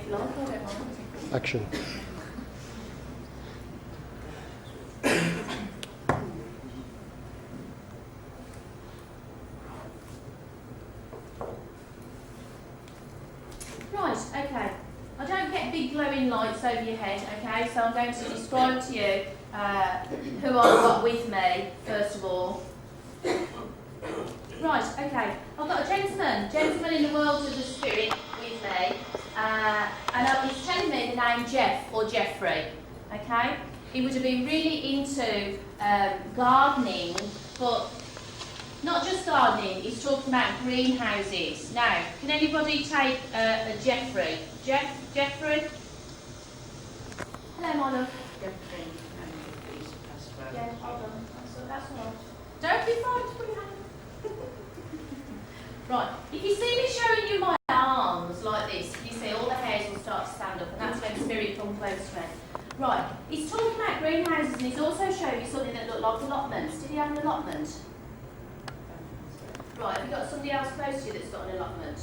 you like, I don't mind. Action. Right, okay. I don't get big glowing lights over your head, okay? So I'm going to describe to you who I've got with me, first of all. Right, okay. I've got a gentleman in the world of the spirit with me, and he's telling me the name Jeff or Jeffrey, okay? He would have been really into gardening, but not just gardening, he's talking about greenhouses. Now, can anybody take a Jeffrey? Jeffrey? Hello, my love. Jeffrey. Yeah, hold on. That's all right. Don't be frightened, put your hand. Right, if you see me showing you my arms like this, you see all the hairs will start to stand up, and that's when spirit comes close to me. Right, he's talking about greenhouses, and he's also showing you something that looked like allotments. Did he have an allotment? Right, have you got somebody else close to you that's got an allotment?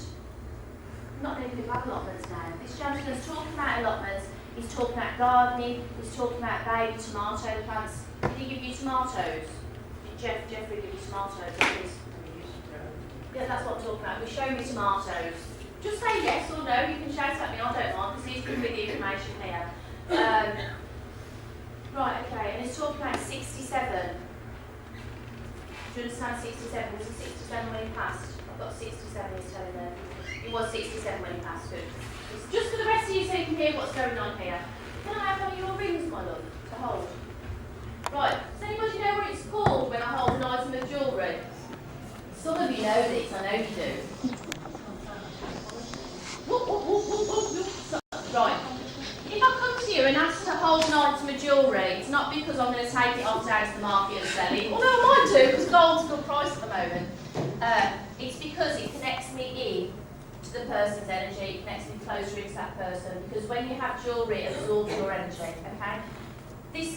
Not many people have allotments now. This gentleman's talking about allotments, he's talking about gardening, he's talking about baby tomato plants. Did he give you tomatoes? Did Jeffrey give you tomatoes? Yeah, that's what I'm talking about. We're showing you tomatoes. Just say yes or no, you can shout at me, I don't mind, because he's giving me the information here. Right, okay, and he's talking about 67. Do you understand 67? Was it 67 when he passed? I've got 67, he's telling me. He was 67 when he passed. Good. It's just for the rest of you so you can hear what's going on here. Can I have one of your rings, my love, to hold? Right, does anybody know what it's called when I hold an item of jewellery? Some of you know this, I know you do. Right, if I come to you and ask to hold an item of jewellery, it's not because I'm going to take it off down to the market and sell it, although I might do because gold's a good price at the moment. It's because it connects me in to the person's energy, it connects me closer into that person, because when you have jewellery, it absorbs your energy, okay? This,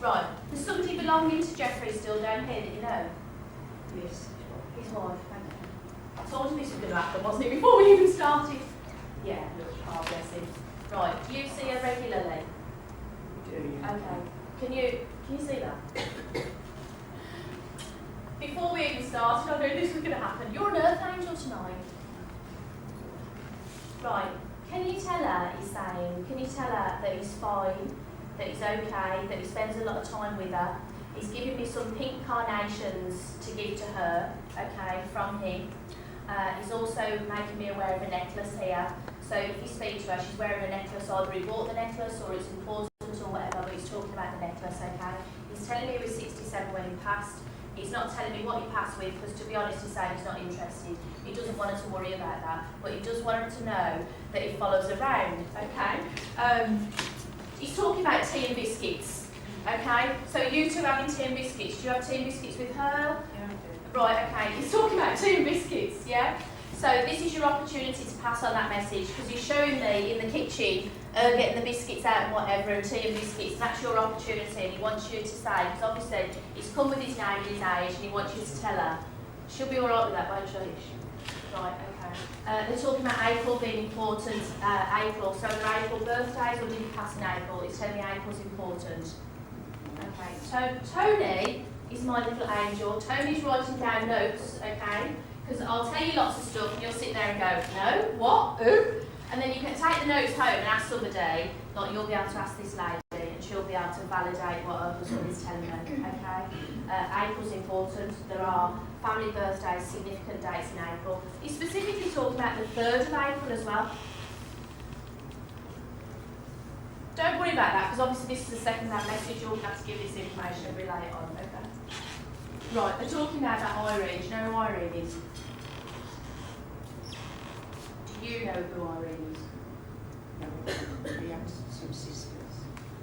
right, there's somebody belonging to Jeffrey still down here that you know? Yes. His wife, thank you. I told him this was going to happen, wasn't it, before we even started? Yeah, look, oh bless him. Right, do you see her regularly? Do you? Okay. Can you see that? Before we even started, I knew this was going to happen. You're an earth angel tonight. Right. Can you tell her, he's saying, can you tell her that he's fine, that he's okay, that he spends a lot of time with her? He's giving me some pink carnations to give to her, okay, from him. He's also making me aware of a necklace here. So if you speak to her, she's wearing a necklace, either he bought the necklace or it's important or whatever, but he's talking about the necklace, okay? He's telling me he was 67 when he passed. He's not telling me what he passed with, because to be honest, he's saying he's not interested. He doesn't want her to worry about that, but he does want her to know that he follows around, okay? He's talking about tea and biscuits, okay? So you two having tea and biscuits. Do you have tea and biscuits with her? Yeah, I do. Right, okay. He's talking about tea and biscuits, yeah? So this is your opportunity to pass on that message, because he's showing me in the kitchen getting the biscuits out and whatever, and tea and biscuits, and that's your opportunity, and he wants you to say, because obviously he's come with his name and his age, and he wants you to tell her. She'll be alright with that, won't she? Right, okay. They're talking about April being important, April, so are April birthdays, or did you pass in April? It's telling me April's important. Okay, so Tony is my little angel. Tony's writing down notes, okay? Because I'll tell you lots of stuff and you'll sit there and go, no, what, who? And then you can take the notes home and ask somebody, like you'll be able to ask this lady and she'll be able to validate what her husband is telling her, okay? April's important. There are family birthdays, significant dates in April. He's specifically talking about the 3rd of April as well. Don't worry about that, because obviously this is the second hand message. You'll have to give this information and relay it on, okay? Right, they're talking about that Irene. Do you know who Irene is? Do you know who Irene is? No, we have some sisters.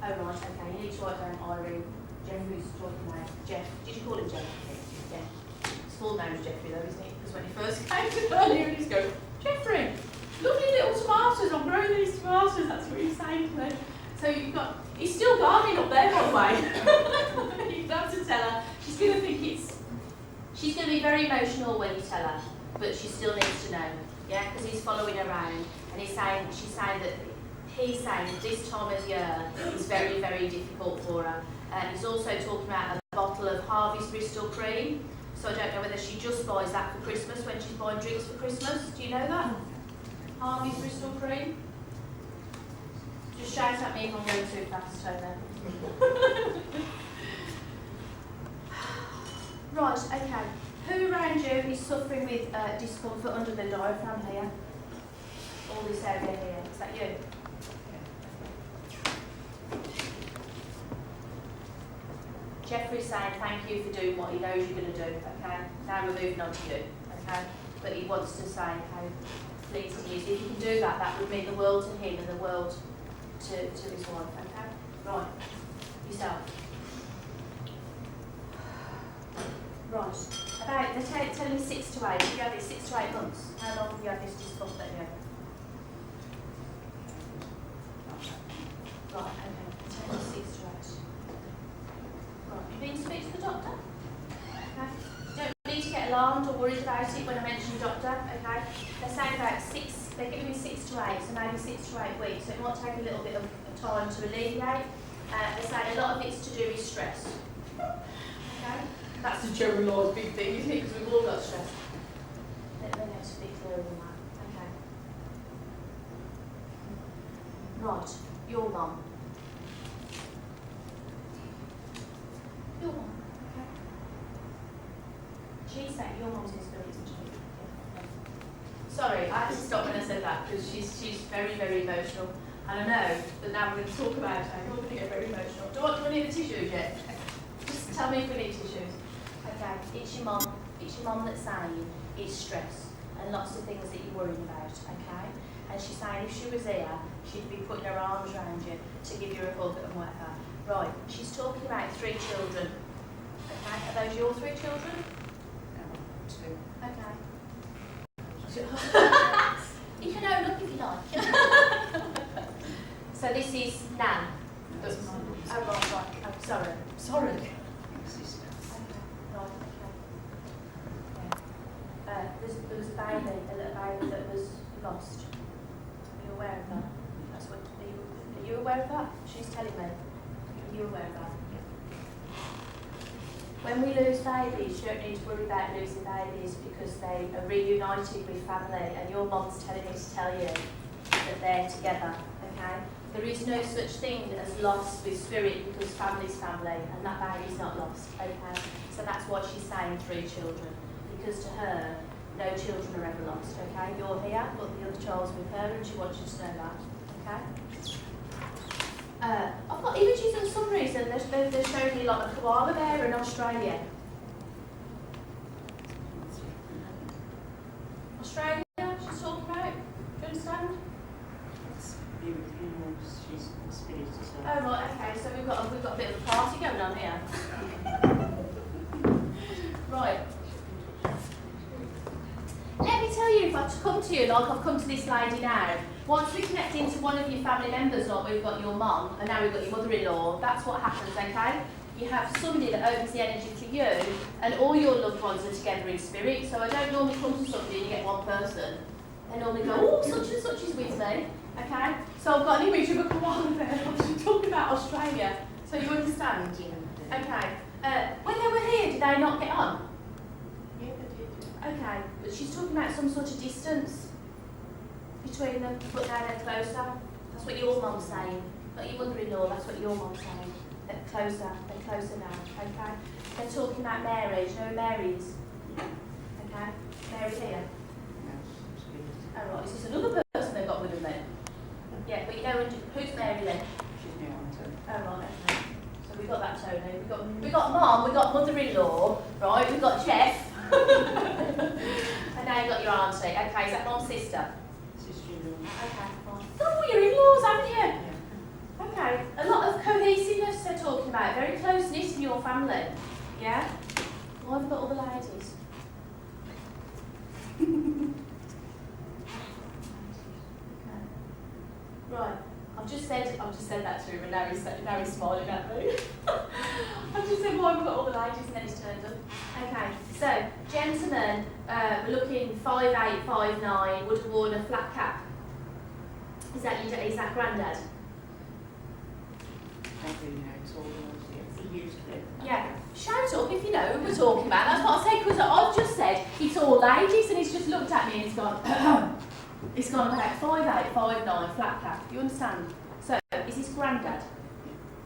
Oh right, okay, you need to write down Irene. Jeffrey's talking about Jeff. Did you call him Jeff? Yeah. His full name's Jeffrey though, isn't it? Because when he first came to earlier, he just goes, Jeffrey, lovely little tomatoes, I'm growing these tomatoes, that's what he's saying to me. So you've got, he's still gardening up there, by the way. You have to tell her. She's going to think she's going to be very emotional when you tell her, but she still needs to know. Yeah, because he's following her around, and she's saying that this time of year is very, very difficult for her. He's also talking about a bottle of Harvey's Bristol cream. So I don't know whether she just buys that for Christmas when she's buying drinks for Christmas. Do you know that? Harvey's Bristol cream? Just shout at me if I'm going too fast, Tony. Right, okay. Who around you is suffering with discomfort under the diaphragm here? All this area here. Is that you? Jeffrey's saying thank you for doing what he knows you're going to do, okay? Now we're moving on to you, okay? But he wants to say how pleased he is. If you can do that, that would mean the world to him and the world to his wife, okay? Right, yourself. Right, about, they're telling me 6 to 8. Have you had it 6 to 8 months? How long have you had this discomfort here? Right, okay, they're telling me 6 to 8. Right, you've been to speak to the doctor? Okay. Don't need to get alarmed or worried about it when I mention doctor, okay? They're saying about 6, they're giving me 6 to 8, so maybe 6 to 8 weeks, so it might take a little bit of time to alleviate. They're saying a lot of it's to do with stress. Okay? That's the general law's big thing, isn't it? Because we've all got stress. They're going to be clearer than that. Okay. Right, your mum. Your mum, okay. She said your mum's in spirit, isn't she? Yeah. Sorry, I had to stop when I said that because she's very, very emotional. And I know that now we're going to talk about her. You're going to get very emotional. Do we need the tissues yet? Just tell me if we need tissues. Okay, it's your mum that's saying it's stress and lots of things that you're worried about, okay? And she's saying if she was here, she'd be putting her arms around you to give you a hug and whatever. Right, she's talking about 3 children. Okay, are those your 3 children? No, 2. Okay. You can own up if you like. So this is Nan. Oh, right. Oh, sorry. Sister. Right, okay. Yeah. There was a little baby that was lost. Are you aware of that? Are you aware of that? She's telling me. Are you aware of that? When we lose babies, you don't need to worry about losing babies because they are reunited with family, and your mum's telling me to tell you that they're together, okay? There is no such thing as loss with spirit because family's family, and that baby's not lost, okay? So that's why she's saying 3 children, because to her, no children are ever lost, okay? You're here, but the other child's with her, and she wants you to know that, okay? I've got images and some reason they're showing me like a koala bear in Australia. Australia, she's talking about? Do you understand? It's beautiful. She's spirit as Oh well. right, okay, so we've got a bit of a party going on here. Right. Let me tell you, if I've come to you like I've come to this lady now, once we connect into one of your family members, like we've got your mum, and now we've got your mother-in-law, that's what happens, okay? You have somebody that opens the energy to you, and all your loved ones are together in spirit. So I don't normally come to somebody and you get one person. They normally go, oh, such and such is with me, okay? So I've got an image of a koala bear. I'm talking about Australia, so you understand? Okay. When they were here, did they not get on? Yeah, they did. Okay, but she's talking about some sort of distance between them, but now they're closer. That's what your mum's saying. Not your mother-in-law, that's what your mum's saying. They're closer now, okay? They're talking about Mary. Do you know who Mary is? Okay? Mary here. No, spirit. Oh right, is this another person they've got with them then? Yeah, but you know who's Mary then? She's my auntie. Oh right, okay. So we've got that Tony. We've got mum, we've got mother-in-law, right? We've got Jeff. And now you've got your auntie. Okay, is that mum's sister? Sister-in-law. Okay, fine. Oh, your in-laws, haven't you? Yeah. Okay, a lot of cohesiveness they're talking about, very close-knit in your family. Yeah? Why have we got all the ladies? Okay. Right, I've just said that to him, and now he's smiling at me. I've just said, why have we got all the ladies, and then he's turned up. Okay, so gentlemen, we're looking 5'8", 5'9", would have worn a flat cap. Is that Grandad? I do know it's all yours, yes. He used to. Yeah. Shout up if you know who we're talking about. That's what I said, because I've just said it's all ladies, and he's just looked at me and he's gone. It's gone about 5'8", 5'9", flat cap. You understand? So, is this Grandad?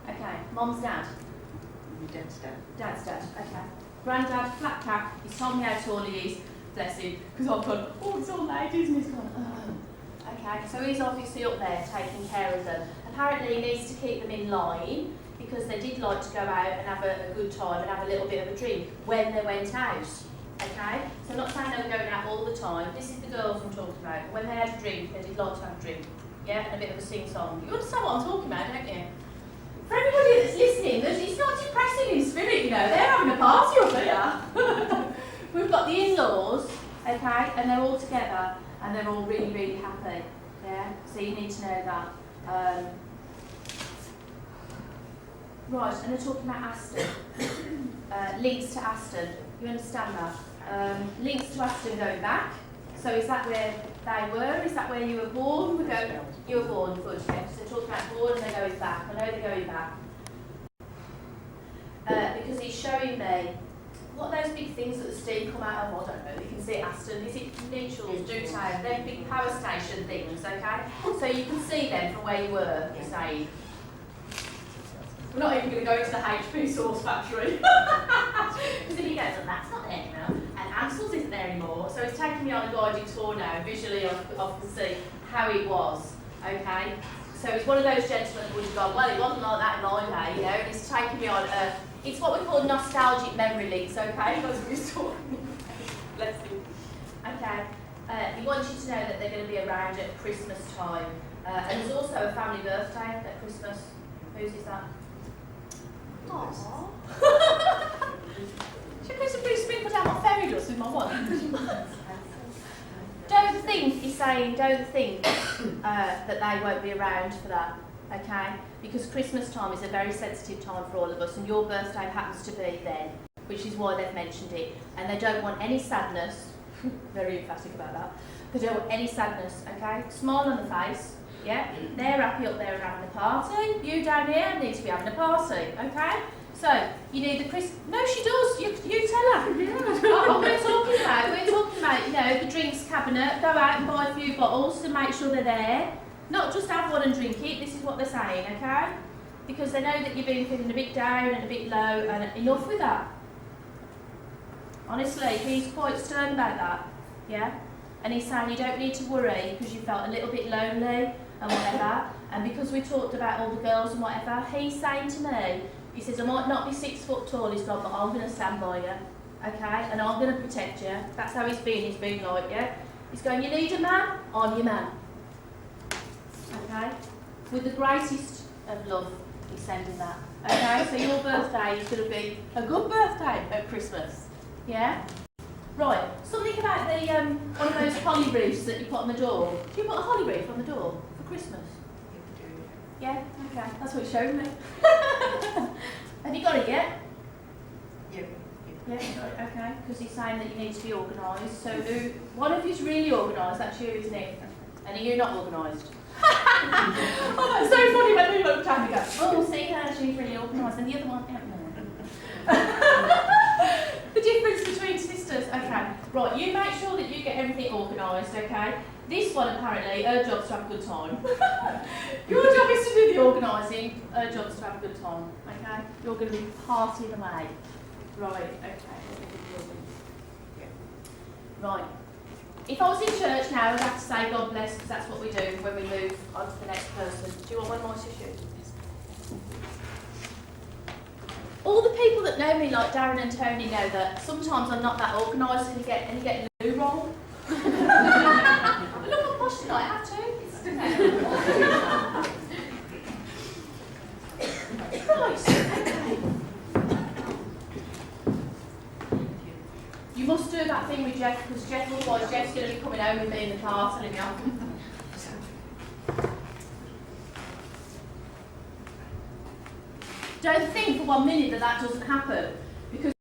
Okay. Mum's dad? Your dad's dad. Dad's dad. Okay. Grandad, flat cap. He's told me how tall he is. Bless him. Because I've gone, oh, it's all ladies, and he's gone, Okay. So he's obviously up there taking care of them. Apparently he needs to keep them in line because they did like to go out and have a good time and have a little bit of a drink when they went out. Okay? So I'm not saying they were going out all the time. This is the girls I'm talking about. When they had a drink, they did like to have a drink. Yeah? And a bit of a sing-song. You understand what I'm talking about, don't you? For everybody that's listening, it's not depressing in spirit, you know. They're having a party up here. We've got the in-laws, okay? And they're all together and they're all really, really happy. Yeah? So you need to know that. Right, and they're talking about Aston. Links to Aston. You understand that? Links to Aston going back. So is that where they were? Is that where you were born? You were born, good, yes. So they're talking about born and they're going back. I know they're going back. Because he's showing me, what are those big things that the steam come out of? I don't know, you can see Aston. Is it Mitchell's, Newtown? They're big power station things, okay? So you can see them from where you were, you're saying. We're not even going to go into the HP sauce factory. Because if he goes, well, that's not there anymore, and Ansell's isn't there anymore. So he's taking me on a guided tour now, visually I can see how it was, okay? So he's one of those gentlemen who would have gone, well, it wasn't like that in my day, you know, and he's taking me on it's what we call nostalgic memory links, okay? That's what he's talking about. Bless him. Okay. He wants you to know that they're going to be around at Christmas time. And there's also a family birthday at Christmas. Whose is that? Aww. Should we please sprinkle down what Ferry does with my one? Don't think that they won't be around for that, okay? Because Christmas time is a very sensitive time for all of us, and your birthday happens to be then, which is why they've mentioned it. And they don't want any sadness, very emphatic about that, they don't want any sadness, okay? Smile on the face, yeah? They're happy up there and having a party. You down here need to be having a party, okay? So, you need the No, she does. You tell her. We're talking about, you know, the drinks cabinet. Go out and buy a few bottles to make sure they're there. Not just have one and drink it. This is what they're saying, okay? Because they know that you've been feeling a bit down and a bit low, and enough with that. Honestly, he's quite stern about that, yeah? And he's saying you don't need to worry because you felt a little bit lonely and whatever. And because we talked about all the girls and whatever, he's saying to me, he says, I might not be 6 foot tall, he's gone, but I'm going to stand by you, okay? And I'm going to protect you. That's how he's been like, yeah? He's going, you need a man? I'm your man. Okay? With the greatest of love, he's sending that. Okay? So your birthday is going to be a good birthday at Christmas. Yeah? Right. Something about the one of those holly wreaths that you put on the door. Do you put a holly wreath on the door for Christmas? Yeah? Okay. That's what he showed me. Have you got it yet? Yeah. Yeah, okay. Because he's saying that you need to be organised. So one of you's really organised, that's you, isn't it? And are you not organised? Oh, that's so funny when we looked at it and go, oh, see her, she's really organised. And the other one, the difference between sisters. Okay, right, you make sure that you get everything organised, okay? This one, apparently, her job's to have a good time. Your job is to do the organising, her job's to have a good time, okay? You're going to be partying away. Right, okay. Right. If I was in church now, I'd have to say God bless, because that's what we do when we move on to the next person. Do you want one more tissue? All the people that know me, like Darren and Tony, know that sometimes I'm not that organised and you get loo wrong. Look, I'm posh tonight, I have to. Right, okay. You must do that thing with Jeff, because otherwise Jeff's going to be coming home with me in the car telling me off. don't think for 1 minute that that doesn't happen.